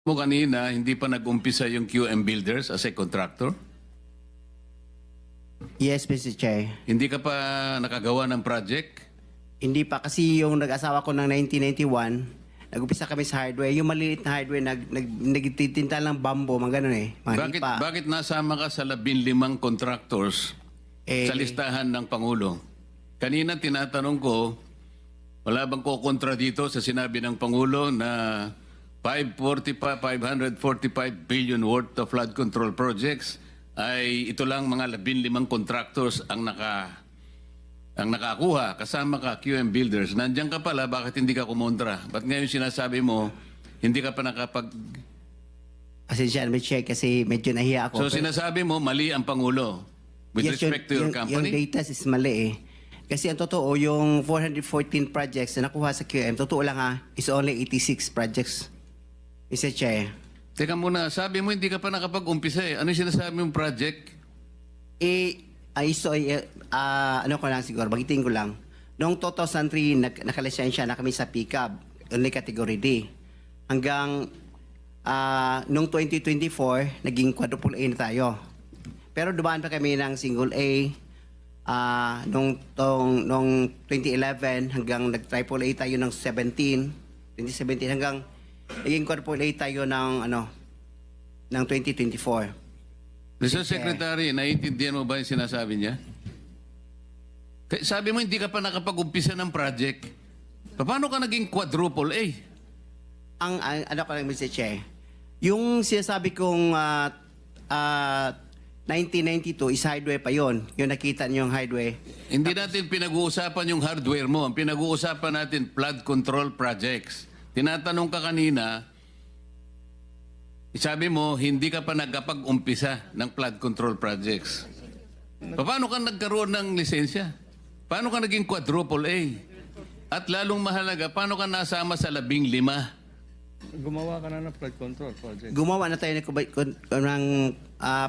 mo kanina, hindi pa nag-umpisa yung QM Builders as a contractor? Yes, Mr. Chair. Hindi ka pa nakagawa ng project? Hindi pa kasi yung nag-asawa ko ng 1991, nag-upisa kami sa hardware. Yung maliit na hardware, nagtitinta lang bambo, mga ganun eh. Mga lipa. Bakit nasama ka sa 15 contractors sa listahan ng Pangulo? Kanina tinatanong ko, wala bang kukontra dito sa sinabi ng Pangulo na 545 billion worth of flood control projects ay ito lang mga 15 contractors ang nakakuha, kasama ka QM Builders. Nandiyan ka pala, bakit hindi ka kumontra? Ba't ngayon sinasabi mo, hindi ka pa nakapag... Pasensya na, Mr. Chair, kasi medyo nahiya ako. So sinasabi mo, mali ang Pangulo with Yes, respect to your yung company? data is mali eh. Kasi ang totoo, yung 414 projects na nakuha sa QM, totoo lang ha, is only 86 projects. Mr. Chair. Teka muna, sabi mo hindi ka pa nakapag-umpisa eh. Ano yung sinasabi mong project? Ano ko lang siguro, bagitin ko lang. Noong 2003, nakalisensya na kami sa pickup, only category D. Hanggang noong 2024, naging quadruple A na tayo. Pero dumaan pa kami ng single A noong 2011 hanggang nag-triple A tayo ng 2017 hanggang naging quadruple A tayo ng 2024. Mr. Secretary, naiintindihan mo ba yung sinasabi niya? Sabi mo hindi ka pa nakapag-umpisa ng project. Paano ka naging quadruple A? Ano ko lang, Mr. Che, yung sinasabi kong 1992 is hardware pa yon. Yung nakita niyo yung hardware. Hindi natin pinag-uusapan yung hardware mo. Ang pinag-uusapan natin, flood control projects. Tinatanong ka kanina, sabi mo, hindi ka pa nagkapag-umpisa ng flood control projects. Paano ka nagkaroon ng lisensya? Paano ka naging quadruple A? At lalong mahalaga, paano ka nasama sa 15? Gumawa ka na ng flood control project. Gumawa na tayo ng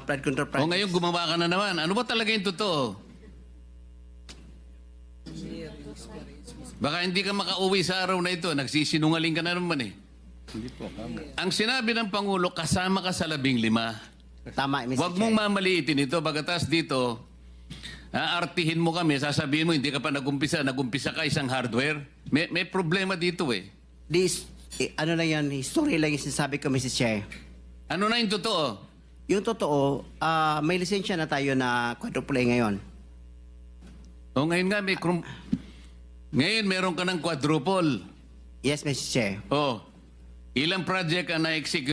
flood control project. O ngayon gumawa ka na naman. Ano ba talaga yung totoo? Baka hindi ka makauwi sa araw na ito. Nagsisinungaling ka na naman eh. Hindi po kami. Ang sinabi ng Pangulo, kasama ka sa 15. Tama, Mr. Huwag mong mamaliitin ito. Pagkatas dito, aartihin mo kami, sasabihin mo, hindi ka pa nagumpisa ka isang hardware. May problema dito eh. Ano lang yan, history lang yung sinasabi ko, Mr. Chair. Ano na yung totoo? Yung totoo, may lisensya na tayo na quadruple A ngayon. O ngayon nga, ngayon meron ka ng quadruple. Yes, Mr. Chair. O, ilang project ang na-execute